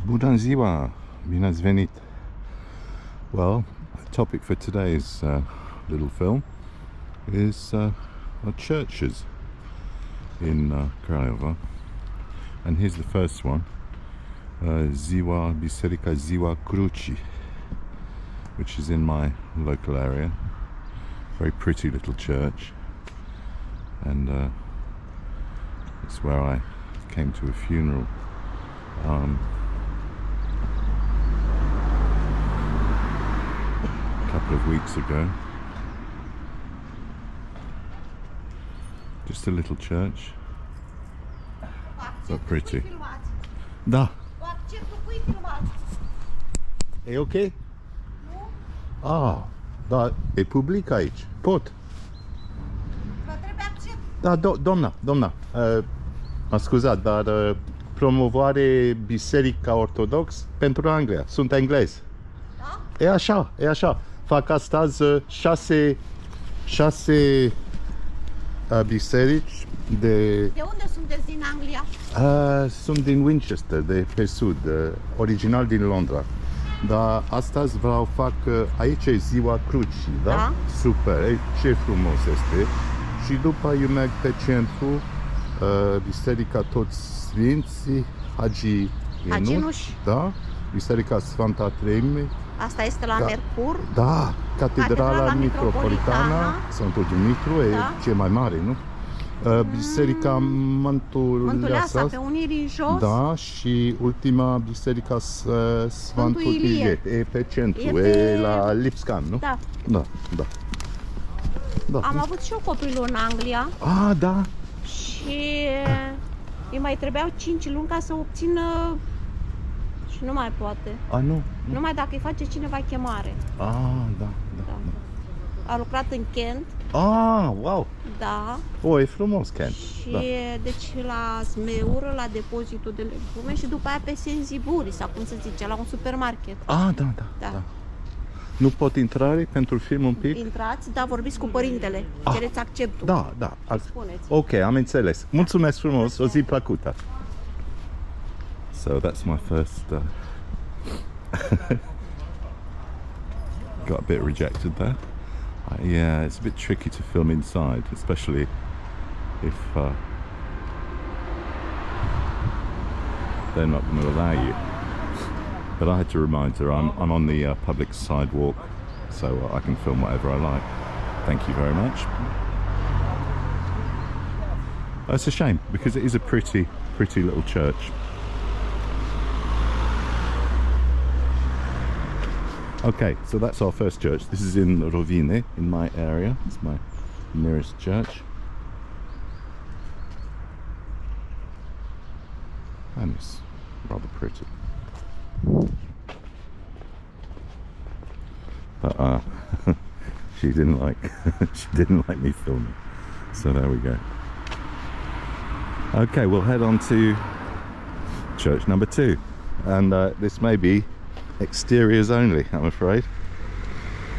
Bună ziua! Bine ați venit! Well, the topic for today's little film is churches in Craiova. And here's the first one. Biserica Ziua Crucii, which is in my local area. Very pretty little church. And it's where I came to a funeral a couple of weeks ago. Just a little church, but pretty. Da. E ok? Ah, da, e public aici. Pot. Da, doamna, m-a scuzat, dar promovare Biserica Ortodox pentru Anglia. Sunt englez. Da? E așa. Fac astăzi șase biserici de... De unde sunteți din Anglia? Sunt din Winchester, de pe sud, original din Londra. Dar astăzi vreau fac, aici e Ziua Crucii, da? Da. Super, ce frumos este. Și după eu merg pe centru, Biserica Toți Sfinții, Hagi Enuș, da? Biserica Sfânta Treime. Asta este la Mercur? Da, Catedrala Mitropolitana, Sfântul Dumitru, e cea mai mare, nu? Biserica Mântuleasa, pe Unirii în jos. Da, și ultima Biserica Sfântul Ilie, e pe centru, e la Lipscomb, nu? Da. Am avut și eu copilul în Anglia. Ah, da. Și îi mai trebuiau 5 luni ca să obțină și nu mai poate. Nu? Numai dacă îi face cineva chemare. Da. A lucrat în Kent. Wow. Da. E frumos Kent. Și deci la Zmeură, la depozitul de legume și după aia pe Senziburi, sau cum se zice, la un supermarket. Da. Nu pot intra pentru film un pic? Intrați, dar vorbiți cu părintele. Cereți acceptul. Da. Spuneți. Ok, am înțeles. Mulțumesc frumos, o zi plăcută. So that's my first got a bit rejected there. Yeah, it's a bit tricky to film inside, especially if they're not going to allow you. But I had to remind her I'm on the public sidewalk, so I can film whatever I like. Thank you very much. It's a shame because it is a pretty little church. Okay, so that's our first church. This is in Rovine, in my area. It's my nearest church. And it's rather pretty. But she didn't like me filming. So there we go. Okay, we'll head on to church number 2. And this may be exteriors only, I'm afraid.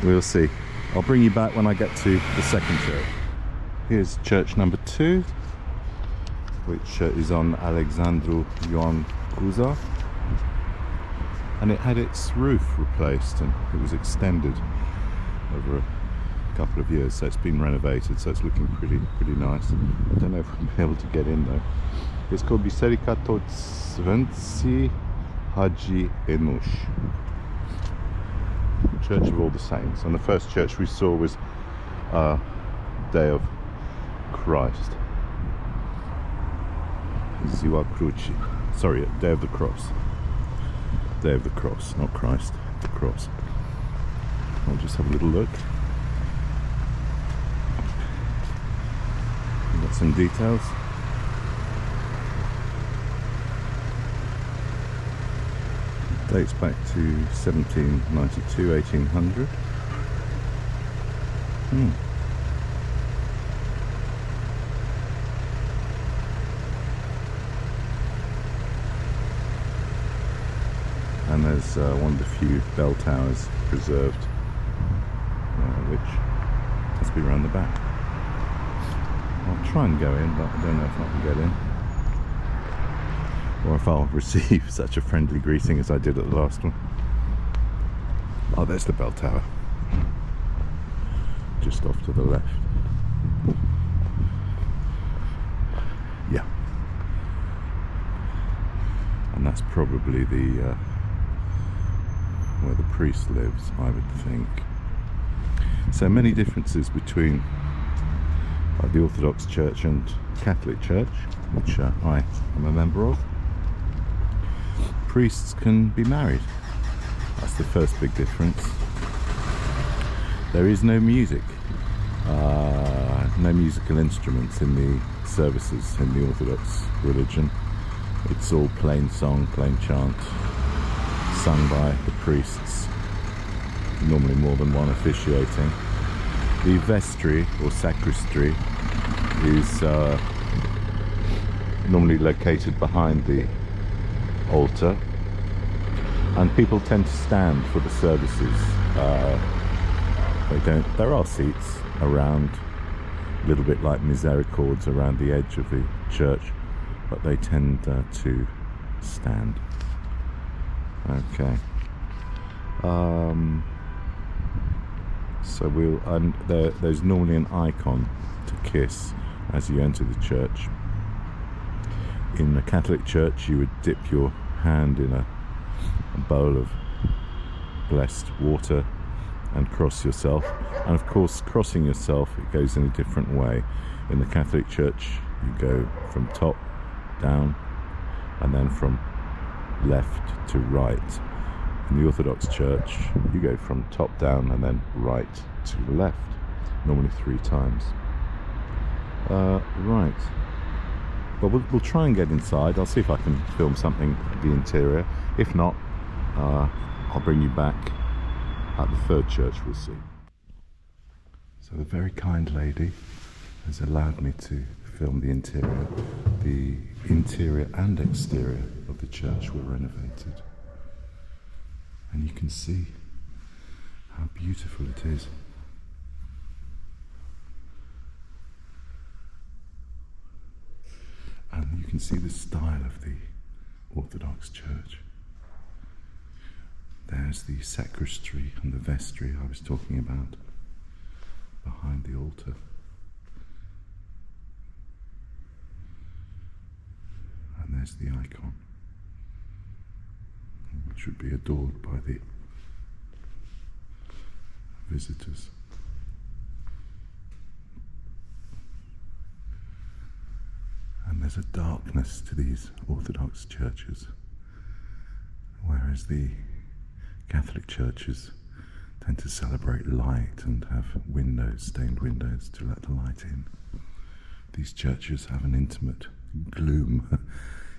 We'll see. I'll bring you back when I get to the second church. Here's church number 2, which is on Alexandru Ioan Cuza, and it had its roof replaced and it was extended over a couple of years, so it's been renovated, so it's looking pretty nice. I don't know if we'll be able to get in though. It's called Biserica Toți Sfinții Hagi Enuș, Church of All the Saints. And the first church we saw was Day of Christ, Ziua Crucii. Sorry, Day of the Cross. Day of the Cross, not Christ, the Cross. I'll just have a little look. Got some details. Dates back to 1792, 1800. And there's one of the few bell towers preserved, which must be around the back. I'll try and go in, but I don't know if I can get in. or if I'll receive such a friendly greeting as I did at the last one. Oh, there's the bell tower, just off to the left. Yeah, and that's probably the where the priest lives, I would think. So many differences between the Orthodox Church and Catholic Church, which I am a member of. Priests can be married. That's the first big difference. There is no music, no musical instruments in the services in the Orthodox religion. It's all plain song, plain chant, sung by the priests, normally more than one officiating. The vestry or sacristy is normally located behind the altar, and people tend to stand for the services. There are seats around, a little bit like misericords around the edge of the church, but they tend to stand. Okay. So there's normally an icon to kiss as you enter the church. In the Catholic Church, you would dip your hand in a bowl of blessed water and cross yourself. And of course, crossing yourself, it goes in a different way. In the Catholic Church, you go from top down and then from left to right. In the Orthodox Church, you go from top down and then right to left, normally 3 times. Right. Well, we'll try and get inside. I'll see if I can film something of the interior. If not, I'll bring you back at the third church. We'll see. So the very kind lady has allowed me to film the interior. The interior and exterior of the church were renovated. And you can see how beautiful it is. And you can see the style of the Orthodox Church. There's the sacristy and the vestry I was talking about behind the altar. And there's the icon, which would be adored by the visitors. And there's a darkness to these Orthodox churches, whereas the Catholic churches tend to celebrate light and have windows, stained windows, to let the light in. These churches have an intimate gloom,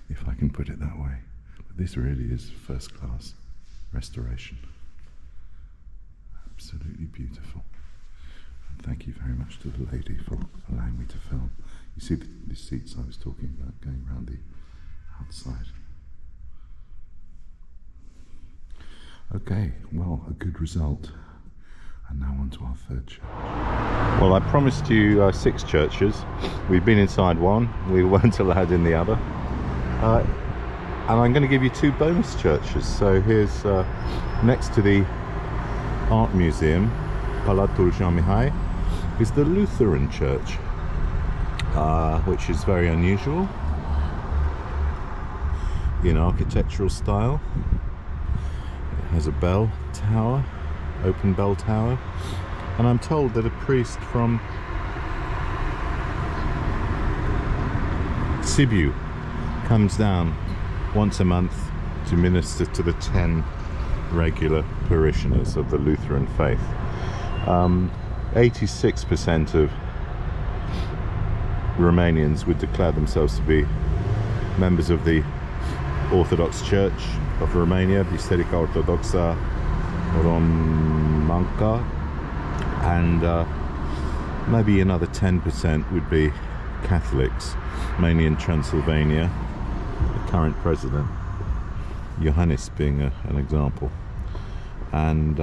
if I can put it that way. But this really is first-class restoration. Absolutely beautiful. And thank you very much to the lady for allowing me to film. You see the seats I was talking about going around the outside. Okay, well, a good result. And now on to our third church. Well, I promised you 6 churches. We've been inside one, we weren't allowed in the other. And I'm going to give you 2 bonus churches. So here's next to the art museum, Palatul Jean Mihai, is the Lutheran church, which is very unusual in architectural style. It has a bell tower, open bell tower, and I'm told that a priest from Sibiu comes down once a month to minister to the 10 regular parishioners of the Lutheran faith. 86% of Romanians would declare themselves to be members of the Orthodox Church of Romania, Biserica Ortodoxa Romanca, and maybe another 10% would be Catholics, mainly in Transylvania, the current president, Johannes being an example. And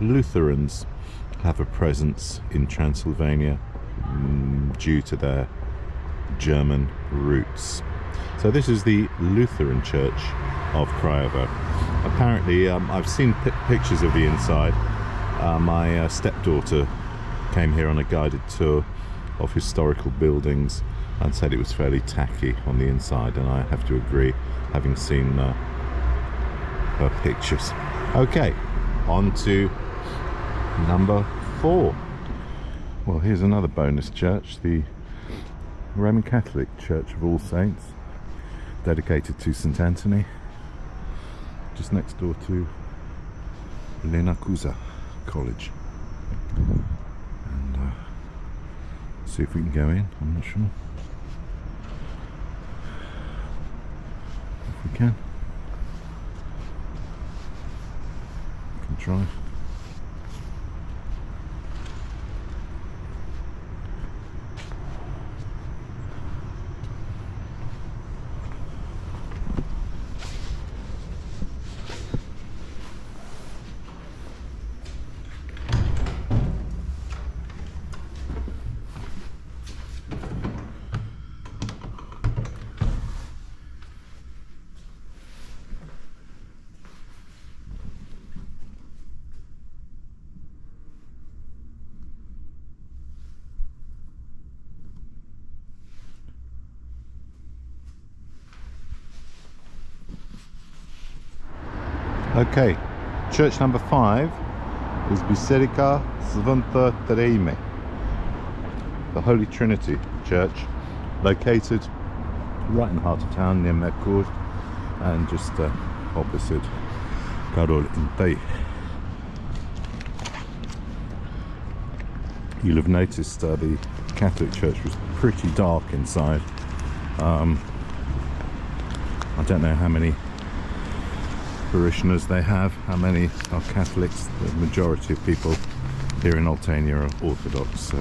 Lutherans have a presence in Transylvania due to their German roots. So this is the Lutheran Church of Craiova. Apparently, I've seen pictures of the inside. My stepdaughter came here on a guided tour of historical buildings and said it was fairly tacky on the inside, and I have to agree, having seen her pictures. Okay, on to number 4. Well, here's another bonus church, the Roman Catholic Church of All Saints, dedicated to St. Anthony, just next door to Lenacuza College. And see if we can go in. I'm not sure if we can. We can try. Okay, church number 5 is Biserica Sfântă Treime, the Holy Trinity Church, located right in the heart of town near Mercur and just opposite Carol I. You'll have noticed the Catholic Church was pretty dark inside. I don't know how many parishioners they have, how many are Catholics. The majority of people here in Oltenia are Orthodox, so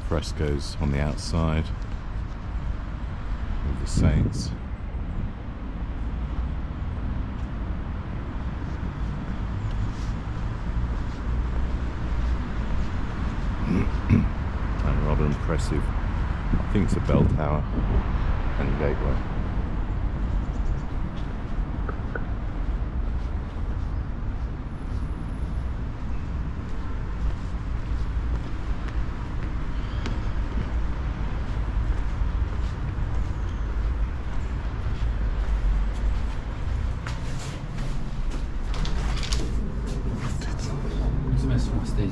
frescoes on the outside of the saints. And rather impressive, I think it's a bell tower and gateway. Mulțumesc frumos, te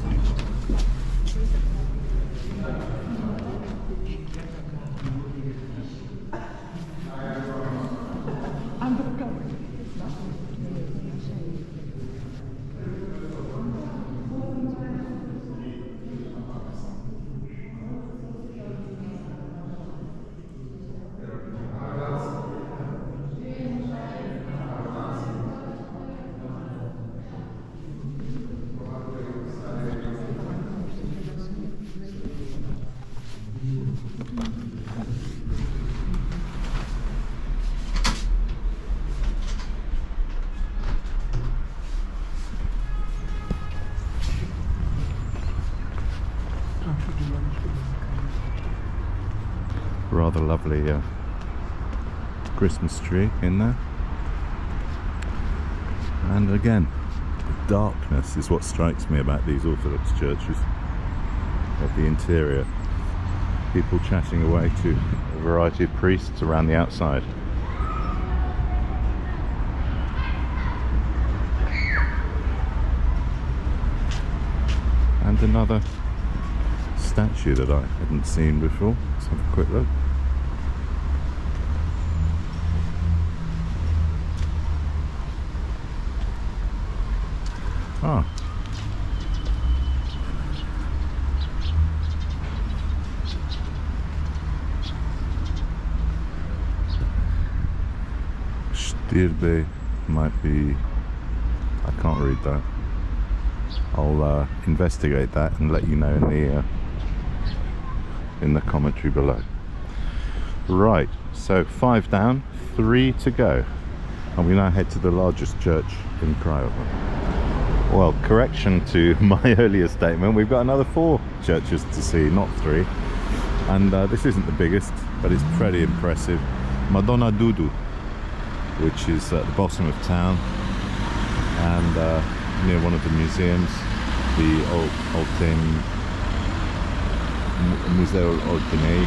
Rather lovely Christmas tree in there, and again the darkness is what strikes me about these Orthodox churches, of the interior, people chatting away to a variety of priests around the outside. And another statue that I hadn't seen before. Let's have a quick look. Ah. Stirbe might be, I can't read that. I'll investigate that and let you know in the commentary below. Right, so 5 down, 3 to go, and we now head to the largest church in Craiova. Well, correction to my earlier statement, we've got another 4 churches to see, not 3. And this isn't the biggest, but it's pretty impressive. Madonna Dudu, which is at the bottom of town, and near one of the museums, the Museo Oltenei.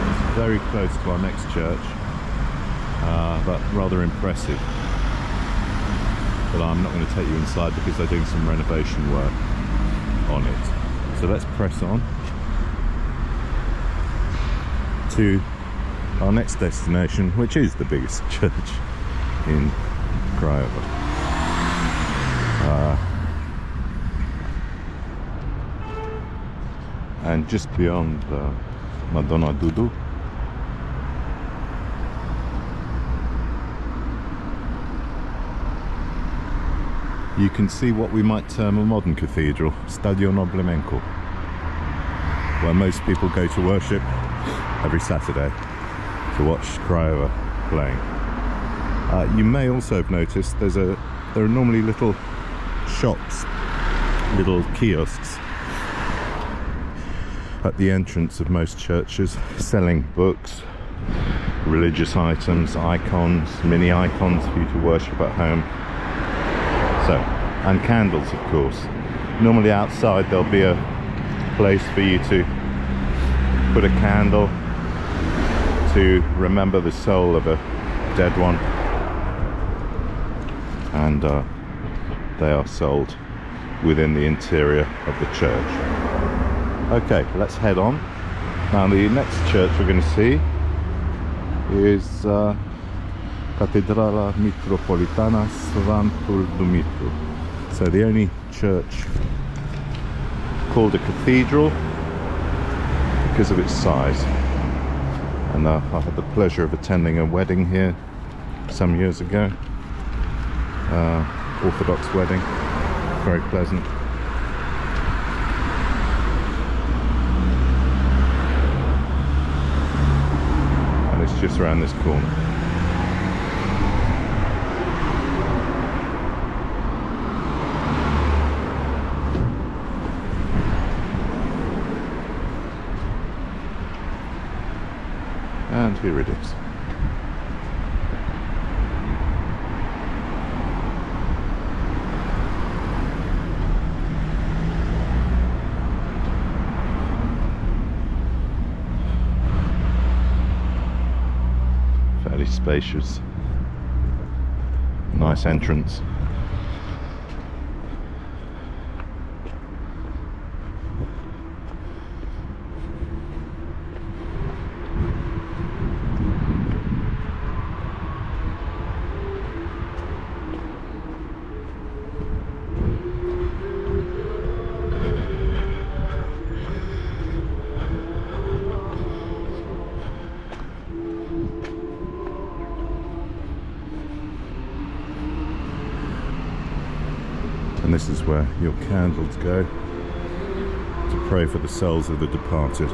It's very close to our next church, but rather impressive. But I'm not going to take you inside because they're doing some renovation work on it. So let's press on to our next destination, which is the biggest church in Craiova. And just beyond Madonna Dudu, you can see what we might term a modern cathedral, Stadio Noblemenko, where most people go to worship every Saturday to watch Craiova playing. You may also have noticed there are normally little shops, little kiosks at the entrance of most churches, selling books, religious items, icons, mini icons for you to worship at home. So, and candles, of course. Normally outside there'll be a place for you to put a candle to remember the soul of a dead one, and they are sold within the interior of the church. Okay, let's head on. Now the next church we're going to see is Catedrala Mitropolitana Sfântul Dumitru. So the only church called a cathedral because of its size. And I had the pleasure of attending a wedding here some years ago. Orthodox wedding, very pleasant. And it's just around this corner. And here it is. Fairly spacious, nice entrance. And this is where your candles go to pray for the souls of the departed.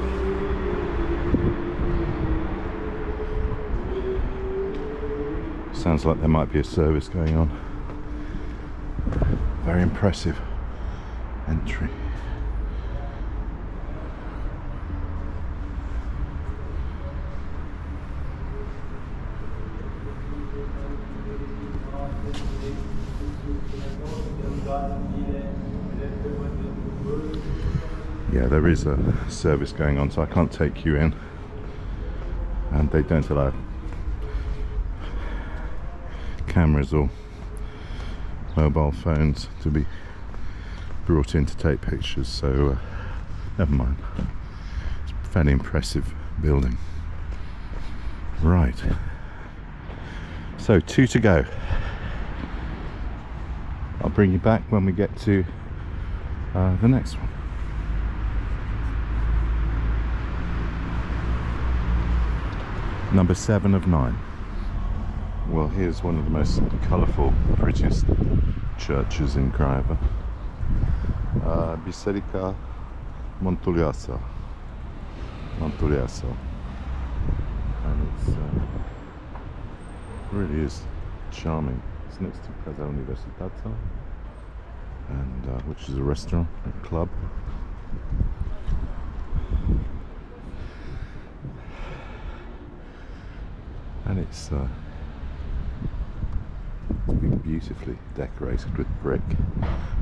Sounds like there might be a service going on. Very impressive entry. Yeah, there is a service going on, so I can't take you in, and they don't allow cameras or mobile phones to be brought in to take pictures, so never mind. It's a fairly impressive building. Right, so 2 to go. I'll bring you back when we get to the next one. Number 7 of 9. Well, here's one of the most colourful, prettiest churches in Craiova. Biserica Montuliasa. And it's really is charming. It's next to Casa Universitatea, and which is a restaurant, a club. and it's been beautifully decorated with brick,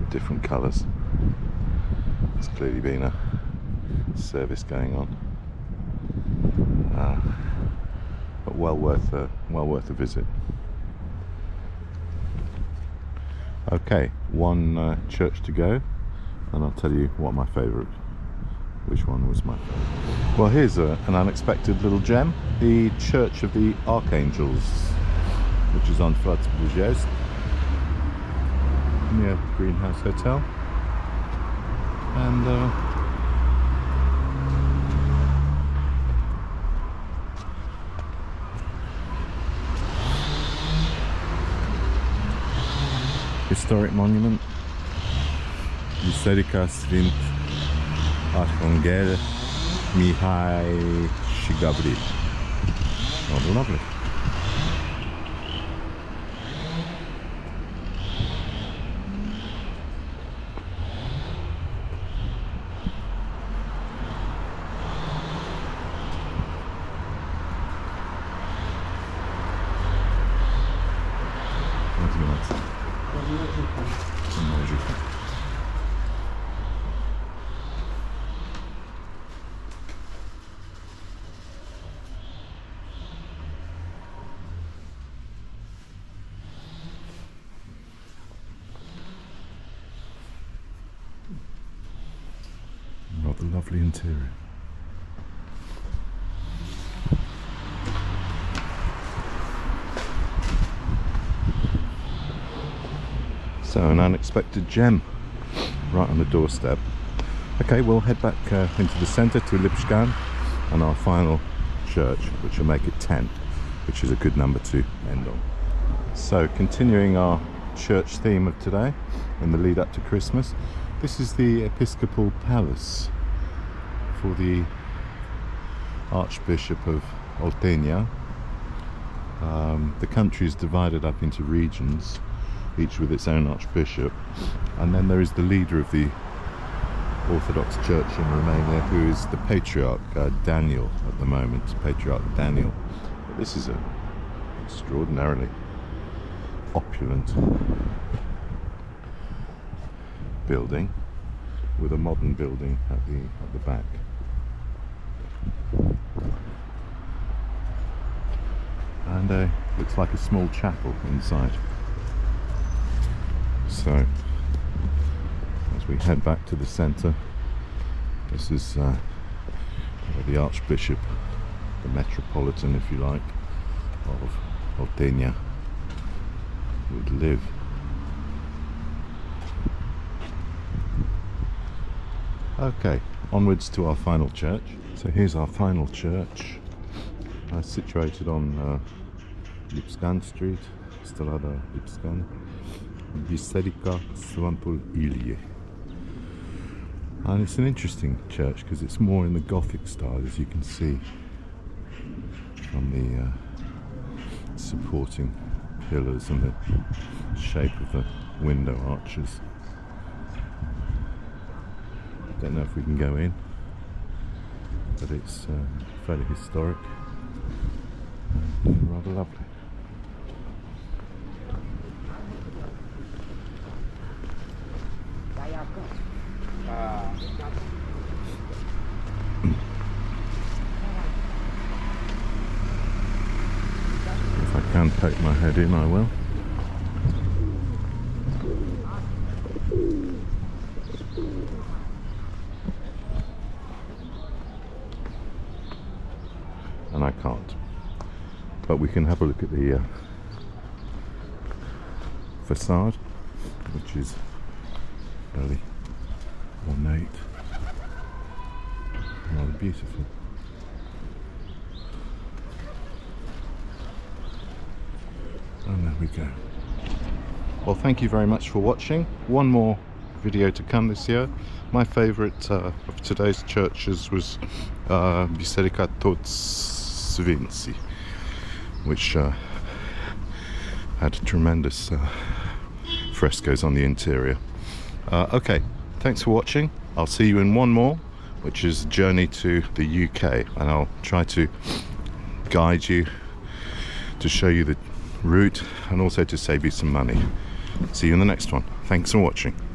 different colours. There's clearly been a service going on, but well worth a visit. Okay, one church to go, and I'll tell you which one was my favourite. Well, here's an unexpected little gem, the Church of the Archangels, which is on Frați Bugesc, near Greenhouse Hotel. And historic monument, Biserica Sfânt Arhanghel Mihai și Gabriel. Oh, lovely. Rather lovely interior. So an unexpected gem right on the doorstep. Okay, we'll head back into the centre to Lipscan and our final church, which will make it 10, which is a good number to end on. So continuing our church theme of today in the lead up to Christmas, this is the Episcopal Palace for the Archbishop of Oltenia. The country is divided up into regions, each with its own archbishop, and then there is the leader of the Orthodox Church in Romania, who is the Patriarch Daniel at the moment, Patriarch Daniel. But this is an extraordinarily opulent building with a modern building at the back. And looks like a small chapel inside. So as we head back to the centre, this is where the Archbishop, the Metropolitan if you like, of Oltenia would live. Okay, onwards to our final church. So here's our final church, situated on Lipscan Street, Strada Lipscan, Biserica Sfântul Ilie. And it's an interesting church because it's more in the Gothic style, as you can see from the supporting pillars and the shape of the window arches. Don't know if we can go in, but it's fairly historic and rather lovely. If I can poke my head in, I will. And I can't, but we can have a look at the facade, which is fairly ornate, rather beautiful. And there we go. Well, thank you very much for watching. One more video to come this year. My favourite of today's churches was Biserica Toți Sfinții, which had tremendous frescoes on the interior. Okay, thanks for watching. I'll see you in one more, which is a journey to the UK, and I'll try to guide you to show you the route and also to save you some money. See you in the next one. Thanks for watching.